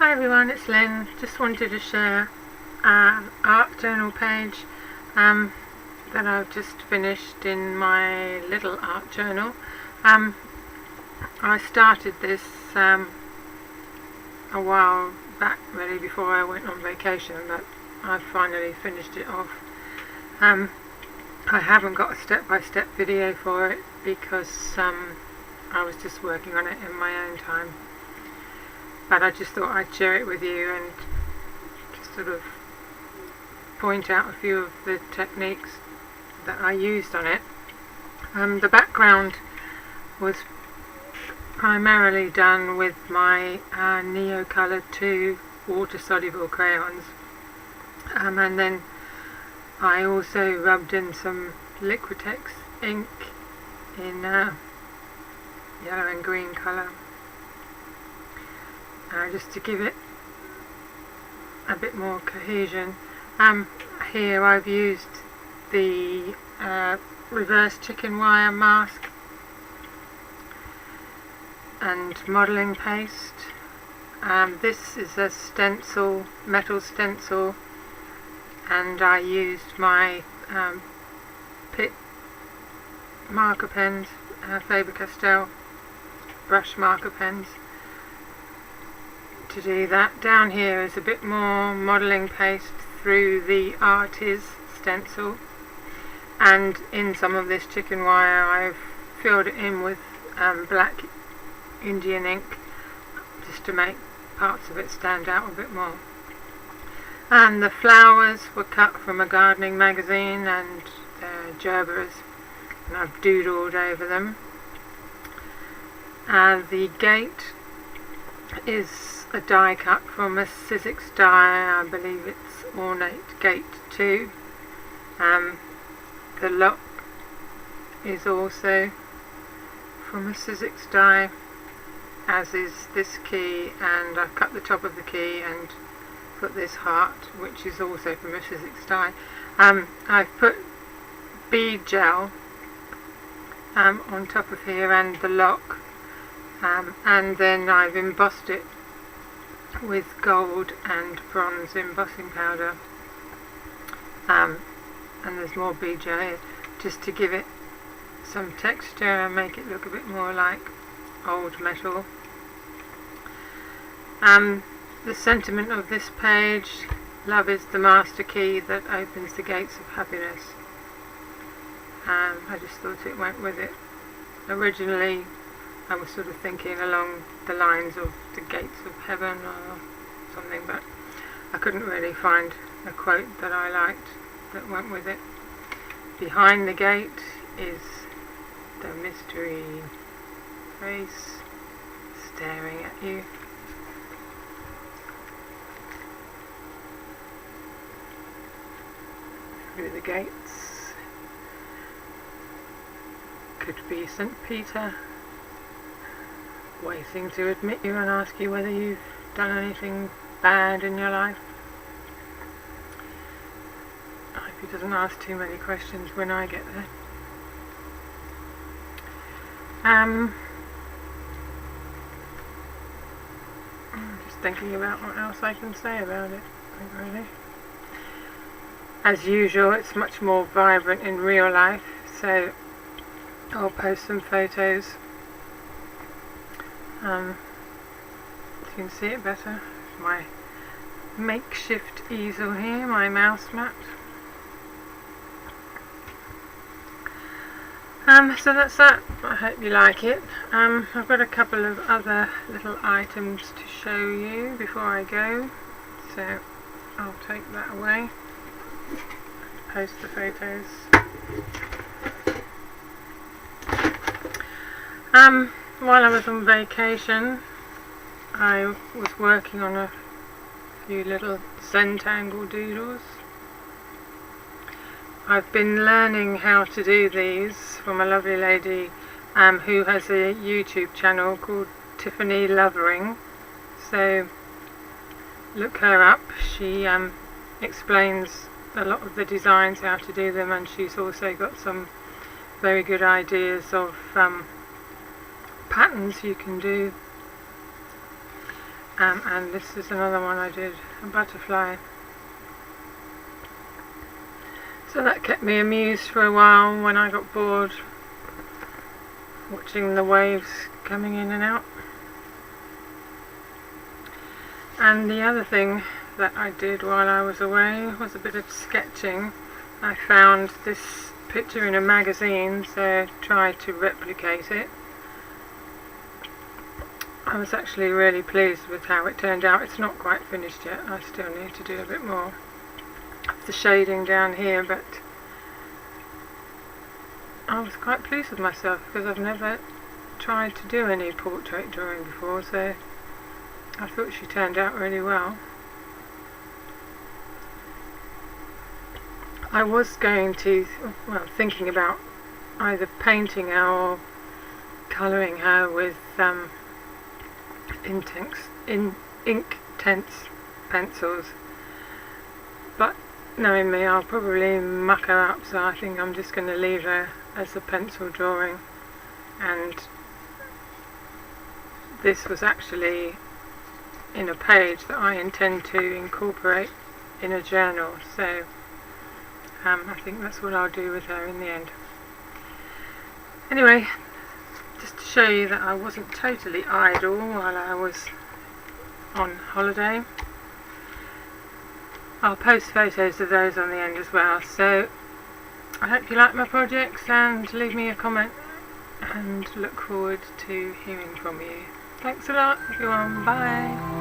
Hi everyone, it's Lynn. Just wanted to share an art journal page that I've just finished in my little art journal. I started this a while back, really, before I went on vacation, but I've finally finished it off. I haven't got a step-by-step video for it because I was just working on it in my own time. But I just thought I'd share it with you and just sort of point out a few of the techniques that I used on it. The background was primarily done with my Neo Colour 2 water-soluble crayons, and then I also rubbed in some Liquitex ink in yellow and green colour. Just to give it a bit more cohesion. Here I've used the reverse chicken wire mask and modelling paste. This is a stencil, metal stencil, and I used my Pitt marker pens, Faber-Castell brush marker pens, to do that. Down here is a bit more modelling paste through the Artis stencil, and in some of this chicken wire I've filled it in with black Indian ink just to make parts of it stand out a bit more. And the flowers were cut from a gardening magazine, and they're gerberas, and I've doodled over them. The gate is a die cut from a Sizzix die. I believe it's Ornate Gate 2. The lock is also from a Sizzix die, as is this key, and I've cut the top of the key and put this heart, which is also from a Sizzix die. I've put bead gel on top of here and the lock, and then I've embossed it with gold and bronze embossing powder, and there's more bead gel here just to give it some texture and make it look a bit more like old metal. The sentiment of this page: love is the master key that opens the gates of happiness. I just thought it went with it. Originally I was sort of thinking along the lines of the gates of heaven or something, but I couldn't really find a quote that I liked that went with it. Behind the gate is the mystery face staring at you. Through the gates could be St. Peter, waiting to admit you and ask you whether you've done anything bad in your life. I hope he doesn't ask too many questions when I get there. I'm just thinking about what else I can say about it, really. As usual, it's much more vibrant in real life, so I'll post some photos. So you can see it better. My makeshift easel here, my mouse mat. So that's that. I hope you like it. I've got a couple of other little items to show you before I go, so I'll take that away, post the photos. While I was on vacation, I was working on a few little Zentangle doodles. I've been learning how to do these from a lovely lady who has a YouTube channel called Tiffany Lovering, so look her up. She explains a lot of the designs, how to do them, and she's also got some very good ideas of patterns you can do. and this is another one I did, a butterfly. So that kept me amused for a while when I got bored watching the waves coming in and out. And the other thing that I did while I was away was a bit of sketching. I found this picture in a magazine, so tried to replicate it. I was actually really pleased with how it turned out. It's not quite finished yet, I still need to do a bit more of the shading down here, but I was quite pleased with myself because I've never tried to do any portrait drawing before, so I thought she turned out really well. I was going to, well, thinking about either painting her or colouring her with Inktense pencils, but knowing me, I'll probably muck her up, so I think I'm just going to leave her as a pencil drawing. And this was actually in a page that I intend to incorporate in a journal, so I think that's what I'll do with her in the end. Anyway, just to show you that I wasn't totally idle while I was on holiday, I'll post photos of those on the end as well. So I hope you like my projects and leave me a comment, and look forward to hearing from you. Thanks a lot everyone, bye.